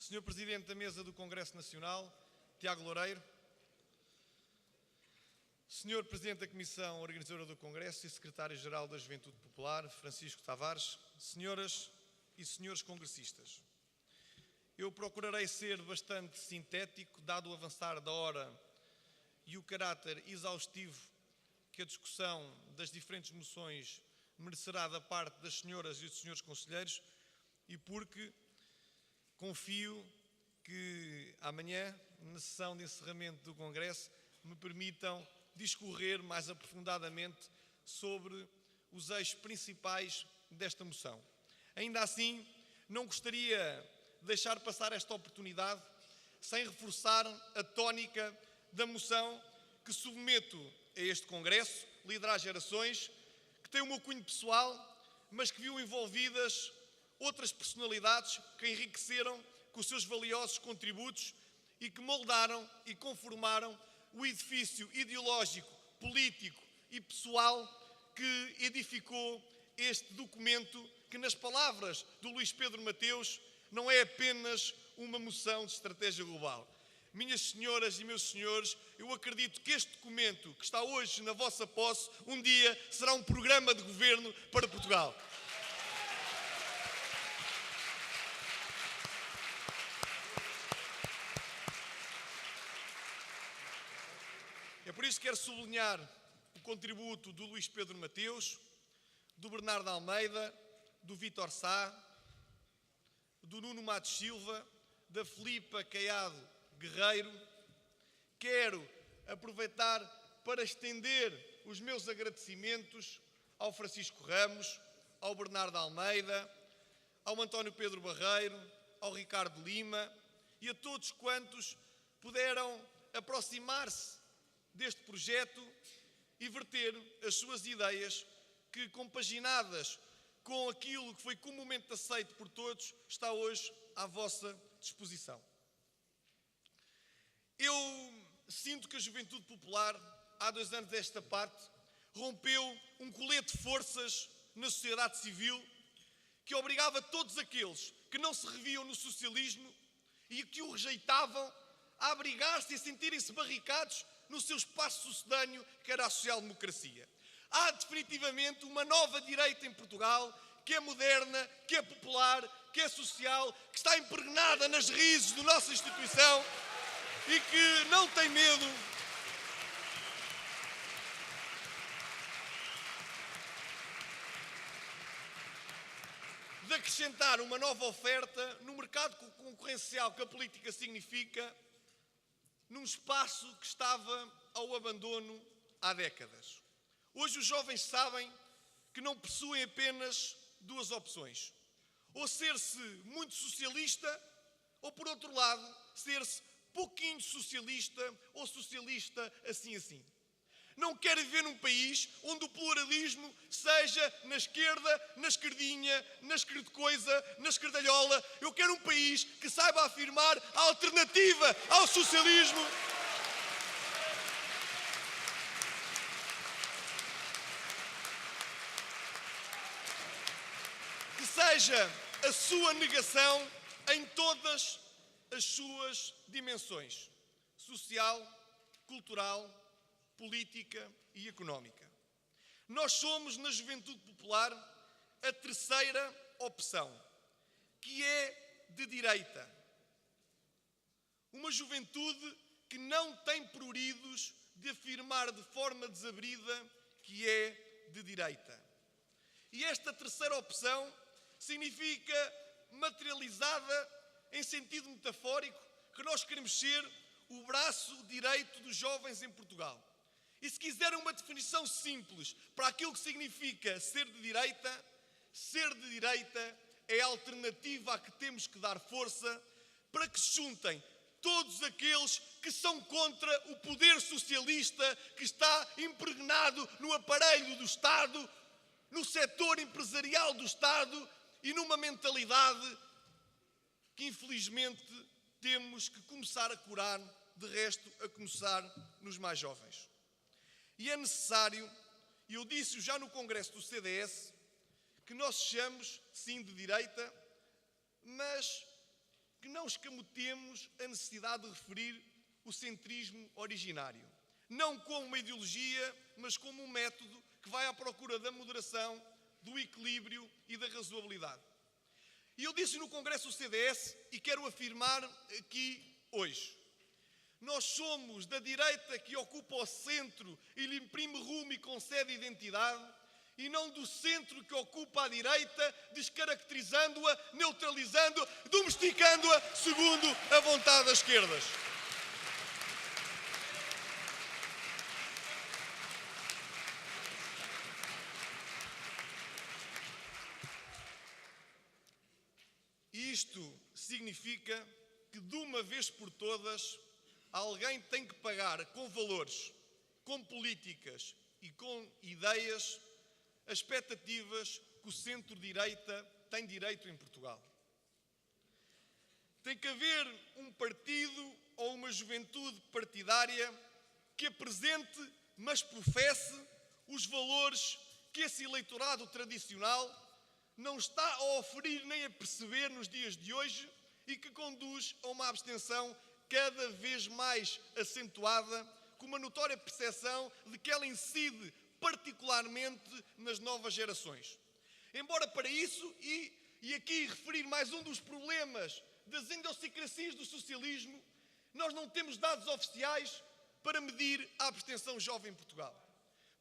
Senhor Presidente da Mesa do Congresso Nacional, Tiago Loureiro, Senhor Presidente da Comissão Organizadora do Congresso e Secretário-Geral da Juventude Popular, Francisco Tavares, Senhoras e Senhores Congressistas, eu procurarei ser bastante sintético, dado o avançar da hora e o caráter exaustivo que a discussão das diferentes moções merecerá da parte das senhoras e dos senhores conselheiros e porque confio que amanhã, na sessão de encerramento do Congresso, me permitam discorrer mais aprofundadamente sobre os eixos principais desta moção. Ainda assim, não gostaria de deixar passar esta oportunidade sem reforçar a tónica da moção que submeto a este Congresso, Liderar Gerações, que tem o meu cunho pessoal, mas que viu envolvidas outras personalidades que enriqueceram com os seus valiosos contributos e que moldaram e conformaram o edifício ideológico, político e pessoal que edificou este documento que, nas palavras do Luís Pedro Mateus, não é apenas uma moção de estratégia global. Minhas senhoras e meus senhores, eu acredito que este documento que está hoje na vossa posse, um dia será um programa de governo para Portugal. É por isso que quero sublinhar o contributo do Luís Pedro Mateus, do Bernardo Almeida, do Vítor Sá, do Nuno Matos Silva, da Filipa Caiado Guerreiro. Quero aproveitar para estender os meus agradecimentos ao Francisco Ramos, ao Bernardo Almeida, ao António Pedro Barreiro, ao Ricardo Lima e a todos quantos puderam aproximar-se deste projeto e verter as suas ideias que, compaginadas com aquilo que foi comumente aceito por todos, está hoje à vossa disposição. Eu sinto que a Juventude Popular, há 2 anos desta parte, rompeu um colete de forças na sociedade civil que obrigava todos aqueles que não se reviam no socialismo e que o rejeitavam a abrigar-se e a sentirem-se barricados no seu espaço sucedâneo, que era a social-democracia. Há definitivamente uma nova direita em Portugal, que é moderna, que é popular, que é social, que está impregnada nas raízes da nossa instituição e que não tem medo de acrescentar uma nova oferta no mercado concorrencial que a política significa, num espaço que estava ao abandono há décadas. Hoje os jovens sabem que não possuem apenas 2 opções. Ou ser-se muito socialista, ou por outro lado, ser-se pouquinho socialista ou socialista assim. Não quero viver num país onde o pluralismo seja na esquerda, na esquerdinha, na esquerdocoisa, na esquerdalhola. Eu quero um país que saiba afirmar a alternativa ao socialismo. Que seja a sua negação em todas as suas dimensões: social, cultural, política e económica. Nós somos, na Juventude Popular, a terceira opção, que é de direita. Uma juventude que não tem pruridos de afirmar de forma desabrida que é de direita. E esta terceira opção significa, materializada em sentido metafórico, que nós queremos ser o braço direito dos jovens em Portugal. E se quiserem uma definição simples para aquilo que significa ser de direita é a alternativa a que temos que dar força para que se juntem todos aqueles que são contra o poder socialista que está impregnado no aparelho do Estado, no setor empresarial do Estado e numa mentalidade que infelizmente temos que começar a curar, de resto a começar nos mais jovens. E é necessário, e eu disse já no Congresso do CDS, que nós sejamos, sim, de direita, mas que não escamotemos a necessidade de referir o centrismo originário. Não como uma ideologia, mas como um método que vai à procura da moderação, do equilíbrio e da razoabilidade. E eu disse no Congresso do CDS e quero afirmar aqui hoje. Nós somos da direita que ocupa o centro e lhe imprime rumo e concede identidade, e não do centro que ocupa a direita, descaracterizando-a, neutralizando-a, domesticando-a segundo a vontade das esquerdas. Isto significa que, de uma vez por todas, alguém tem que pagar com valores, com políticas e com ideias as expectativas que o centro-direita tem direito em Portugal. Tem que haver um partido ou uma juventude partidária que apresente, mas professe, os valores que esse eleitorado tradicional não está a oferir nem a perceber nos dias de hoje e que conduz a uma abstenção cada vez mais acentuada, com uma notória percepção de que ela incide particularmente nas novas gerações. Embora para isso, e aqui referir mais um dos problemas das idiosincrasias do socialismo, nós não temos dados oficiais para medir a abstenção jovem em Portugal.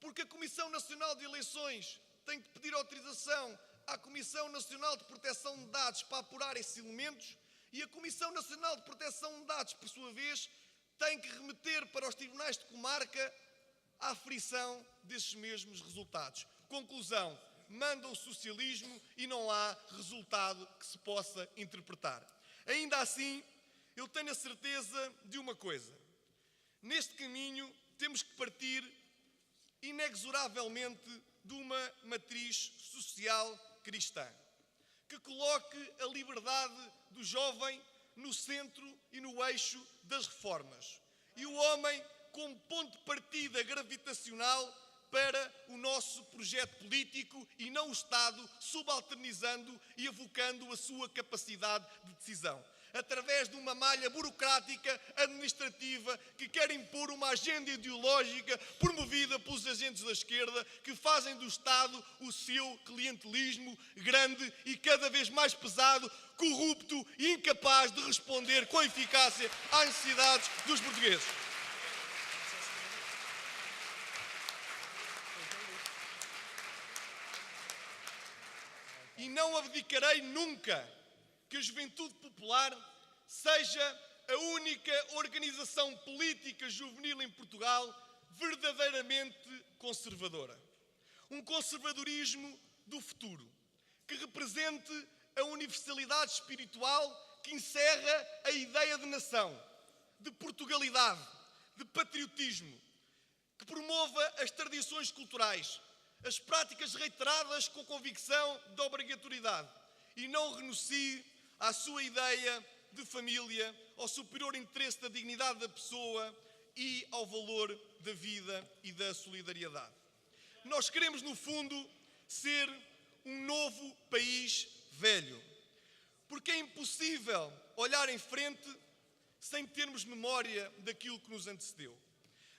Porque a Comissão Nacional de Eleições tem que pedir autorização à Comissão Nacional de Proteção de Dados para apurar esses elementos, e a Comissão Nacional de Proteção de Dados, por sua vez, tem que remeter para os tribunais de comarca a aferição desses mesmos resultados. Conclusão, manda o socialismo e não há resultado que se possa interpretar. Ainda assim, eu tenho a certeza de uma coisa. Neste caminho temos que partir inexoravelmente de uma matriz social cristã, que coloque a liberdade do jovem no centro e no eixo das reformas, e o homem como ponto de partida gravitacional para o nosso projeto político e não o Estado subalternizando e evocando a sua capacidade de decisão, através de uma malha burocrática administrativa que quer impor uma agenda ideológica promovida pelos agentes da esquerda que fazem do Estado o seu clientelismo grande e cada vez mais pesado, corrupto e incapaz de responder com eficácia às necessidades dos portugueses. E não abdicarei nunca que a Juventude Popular seja a única organização política juvenil em Portugal verdadeiramente conservadora. Um conservadorismo do futuro, que represente a universalidade espiritual que encerra a ideia de nação, de Portugalidade, de patriotismo, que promova as tradições culturais, as práticas reiteradas com convicção da obrigatoriedade e não renuncie à sua ideia de família, ao superior interesse da dignidade da pessoa e ao valor da vida e da solidariedade. Nós queremos, no fundo, ser um novo país velho, porque é impossível olhar em frente sem termos memória daquilo que nos antecedeu.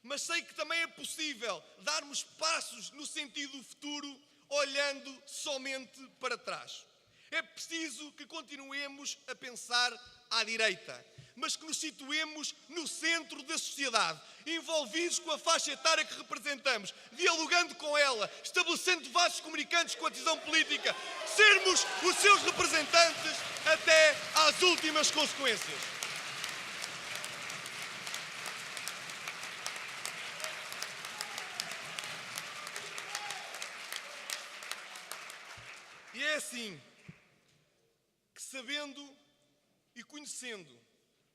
Mas sei que também é possível darmos passos no sentido do futuro olhando somente para trás. É preciso que continuemos a pensar à direita, mas que nos situemos no centro da sociedade, envolvidos com a faixa etária que representamos, dialogando com ela, estabelecendo vasos comunicantes com a decisão política, sermos os seus representantes até às últimas consequências. E é assim que, sabendo e conhecendo,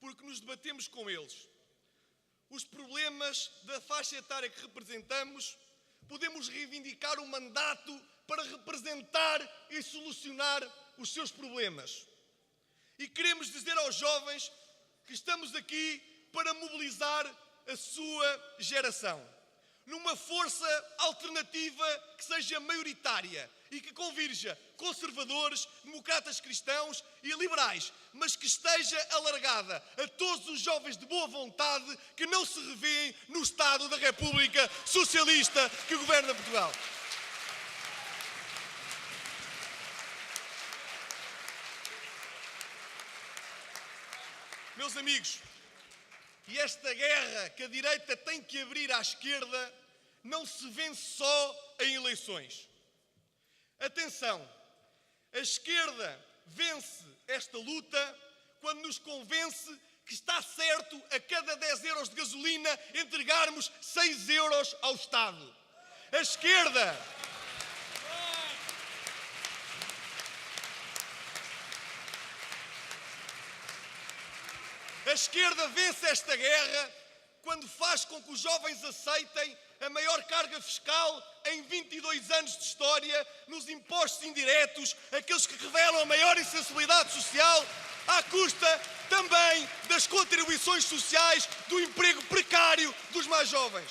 porque nos debatemos com eles, os problemas da faixa etária que representamos, podemos reivindicar um mandato para representar e solucionar os seus problemas. E queremos dizer aos jovens que estamos aqui para mobilizar a sua geração. numa força alternativa que seja maioritária e que convirja conservadores, democratas cristãos e liberais, mas que esteja alargada a todos os jovens de boa vontade que não se revêem no Estado da República Socialista que governa Portugal. Meus amigos, e esta guerra que a direita tem que abrir à esquerda não se vence só em eleições. Atenção, a esquerda vence esta luta quando nos convence que está certo a cada 10 euros de gasolina entregarmos 6 euros ao Estado. A esquerda... A esquerda vence esta guerra quando faz com que os jovens aceitem a maior carga fiscal em 22 anos de história nos impostos indiretos, aqueles que revelam a maior insensibilidade social, à custa também das contribuições sociais do emprego precário dos mais jovens.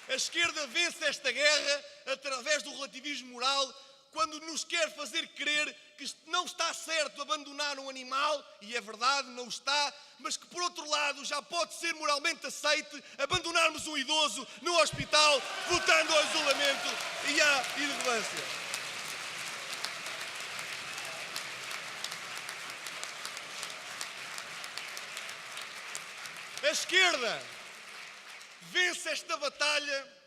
A esquerda vence esta guerra através do relativismo moral quando nos quer fazer crer que não está certo abandonar um animal, e é verdade, não está, mas que por outro lado já pode ser moralmente aceite abandonarmos um idoso no hospital, votando ao isolamento e à irrelevância. A esquerda vence esta batalha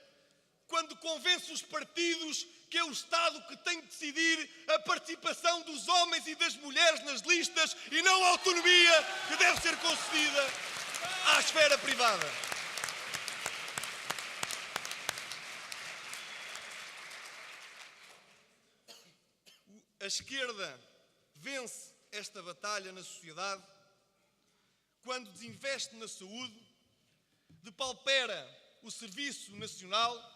quando convence os partidos que é o Estado que tem de decidir a participação dos homens e das mulheres nas listas e não a autonomia que deve ser concedida à esfera privada. A esquerda vence esta batalha na sociedade quando desinveste na saúde, depaupera o Serviço Nacional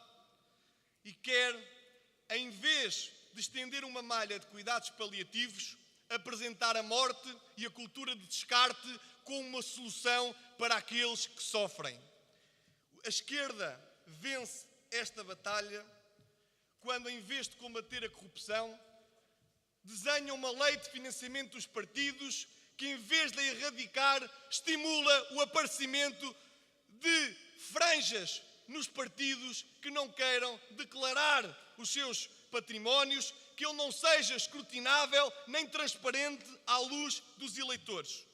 e quer, em vez de estender uma malha de cuidados paliativos, apresentar a morte e a cultura de descarte como uma solução para aqueles que sofrem. A esquerda vence esta batalha quando, em vez de combater a corrupção, desenha uma lei de financiamento dos partidos que, em vez de a erradicar, estimula o aparecimento de franjas nos partidos que não queiram declarar os seus patrimónios, que ele não seja escrutinável nem transparente à luz dos eleitores.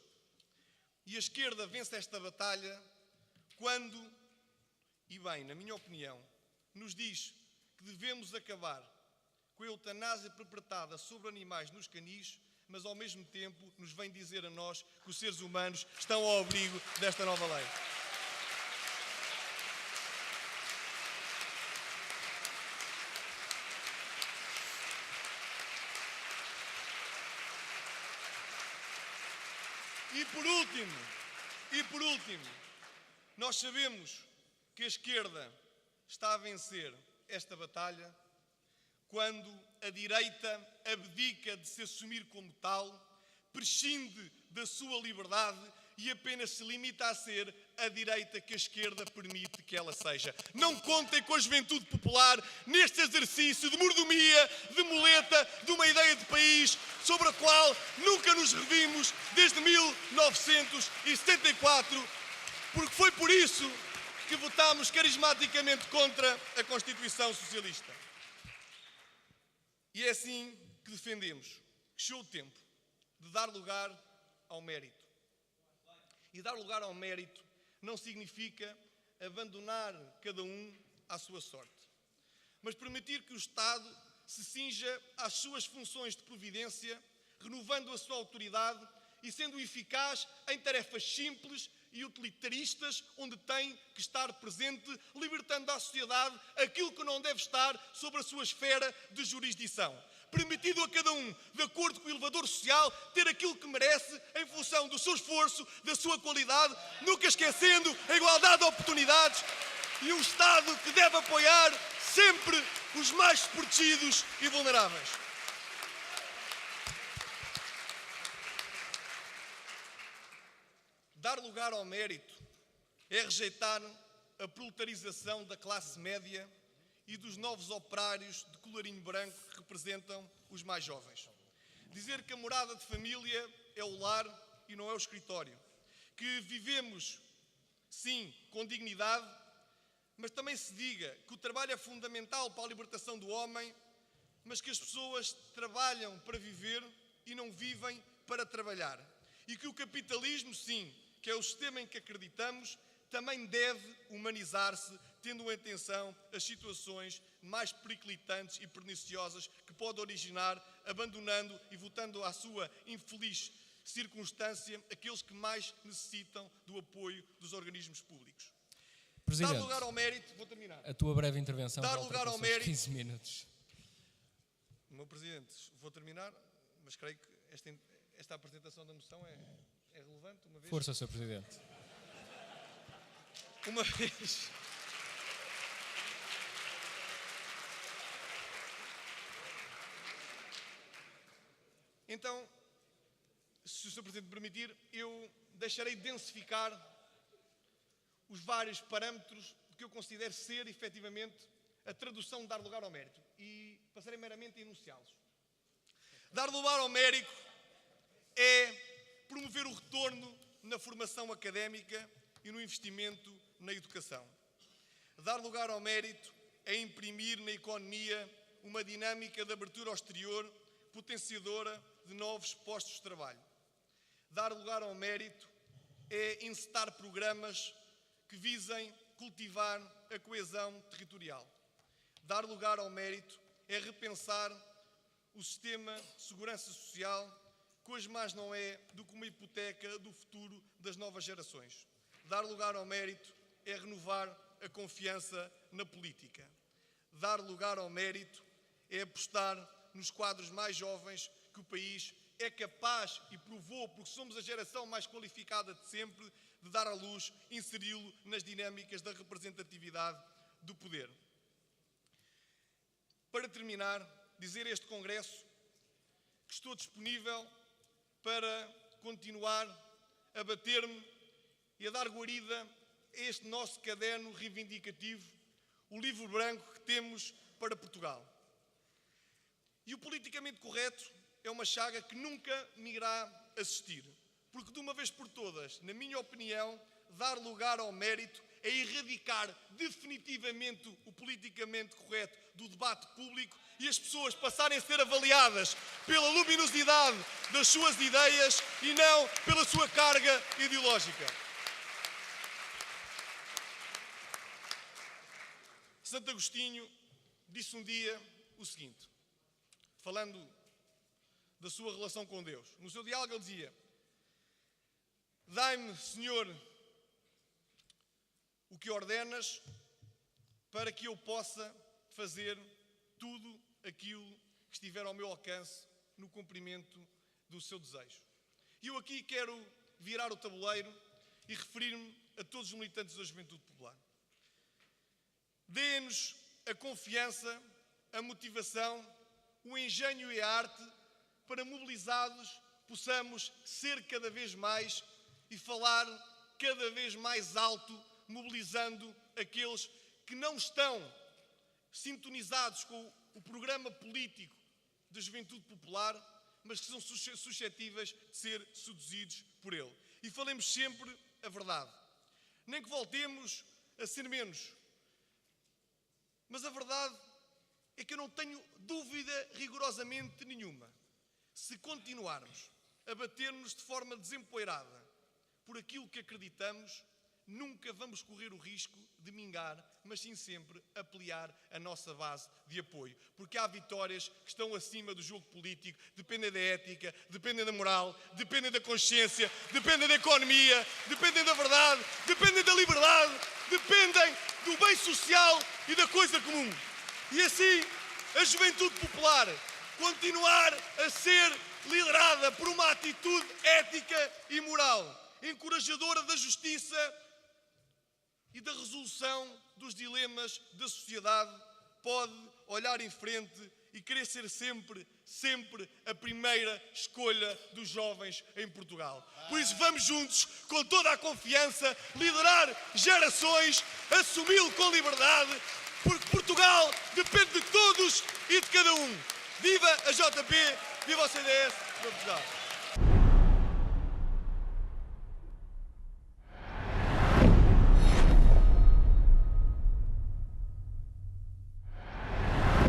E a esquerda vence esta batalha quando, e bem, na minha opinião, nos diz que devemos acabar com a eutanásia perpetrada sobre animais nos canis, mas ao mesmo tempo nos vem dizer a nós que os seres humanos estão ao abrigo desta nova lei. E por último, nós sabemos que a esquerda está a vencer esta batalha quando a direita abdica de se assumir como tal, prescinde da sua liberdade e apenas se limita a ser a direita que a esquerda permite que ela seja. Não contem com a juventude popular neste exercício de mordomia, de muleta, de uma ideia de país sobre a qual nunca nos revimos desde 1974, porque foi por isso que votámos carismaticamente contra a Constituição Socialista. E é assim que defendemos que chegou o tempo de dar lugar ao mérito. E dar lugar ao mérito não significa abandonar cada um à sua sorte, mas permitir que o Estado se cinja às suas funções de providência, renovando a sua autoridade e sendo eficaz em tarefas simples e utilitaristas, onde tem que estar presente, libertando à sociedade aquilo que não deve estar sobre a sua esfera de jurisdição. Permitido a cada um, de acordo com o elevador social, ter aquilo que merece em função do seu esforço, da sua qualidade, nunca esquecendo a igualdade de oportunidades e um Estado que deve apoiar sempre os mais desprotegidos e vulneráveis. Dar lugar ao mérito é rejeitar a proletarização da classe média e dos novos operários de colarinho branco que representam os mais jovens. Dizer que a morada de família é o lar e não é o escritório. Que vivemos, sim, com dignidade, mas também se diga que o trabalho é fundamental para a libertação do homem, mas que as pessoas trabalham para viver e não vivem para trabalhar. E que o capitalismo, sim, que é o sistema em que acreditamos, também deve humanizar-se, tendo em atenção as situações mais periclitantes e perniciosas que pode originar, abandonando e voltando à sua infeliz circunstância aqueles que mais necessitam do apoio dos organismos públicos. Presidente, Dar lugar ao mérito, vou terminar. A tua breve intervenção Dar já lugar ao ultrapassou os mérito. 15 minutos. Meu Presidente, vou terminar, mas creio que esta apresentação da moção é relevante, uma vez... Força, Sr. Presidente. Uma vez... Então, se o Sr. Presidente me permitir, eu deixarei de densificar os vários parâmetros que eu considero ser, efetivamente, a tradução de dar lugar ao mérito e passarei meramente a enunciá-los. Dar lugar ao mérito é promover o retorno na formação académica e no investimento na educação. Dar lugar ao mérito é imprimir na economia uma dinâmica de abertura ao exterior potenciadora de novos postos de trabalho. Dar lugar ao mérito é encetar programas que visem cultivar a coesão territorial. Dar lugar ao mérito é repensar o sistema de segurança social, que hoje mais não é do que uma hipoteca do futuro das novas gerações. Dar lugar ao mérito é renovar a confiança na política. Dar lugar ao mérito é apostar nos quadros mais jovens que o país é capaz e provou, porque somos a geração mais qualificada de sempre, de dar à luz, inseri-lo nas dinâmicas da representatividade do poder. Para terminar, dizer a este Congresso que estou disponível para continuar a bater-me e a dar guarida a este nosso caderno reivindicativo, o livro branco que temos para Portugal. E o politicamente correto é uma chaga que nunca me irá assistir, porque de uma vez por todas, na minha opinião, dar lugar ao mérito é erradicar definitivamente o politicamente correto do debate público e as pessoas passarem a ser avaliadas pela luminosidade das suas ideias e não pela sua carga ideológica. Santo Agostinho disse um dia o seguinte, falando da sua relação com Deus. No seu diálogo ele dizia: dai-me, Senhor, o que ordenas para que eu possa fazer tudo aquilo que estiver ao meu alcance no cumprimento do seu desejo. E eu aqui quero virar o tabuleiro e referir-me a todos os militantes da Juventude Popular. Dê-nos a confiança, a motivação, o engenho e a arte para, mobilizados, possamos ser cada vez mais e falar cada vez mais alto, mobilizando aqueles que não estão sintonizados com o programa político da Juventude Popular, mas que são suscetíveis de ser seduzidos por ele. E falemos sempre a verdade. Nem que voltemos a ser menos. Mas a verdade é que eu não tenho dúvida rigorosamente nenhuma. Se continuarmos a bater-nos de forma desempoeirada por aquilo que acreditamos, nunca vamos correr o risco de mingar, mas sim sempre ampliar a nossa base de apoio. Porque há vitórias que estão acima do jogo político, dependem da ética, dependem da moral, dependem da consciência, dependem da economia, dependem da verdade, dependem da liberdade, dependem do bem social e da coisa comum. E assim, a Juventude Popular continuar a ser liderada por uma atitude ética e moral, encorajadora da justiça e da resolução dos dilemas da sociedade, pode olhar em frente e querer ser sempre a primeira escolha dos jovens em Portugal. Por isso vamos juntos, com toda a confiança, liderar gerações, assumi-lo com liberdade, porque Portugal depende de todos e de cada um. Viva a JP, viva o CDS, viva Portugal.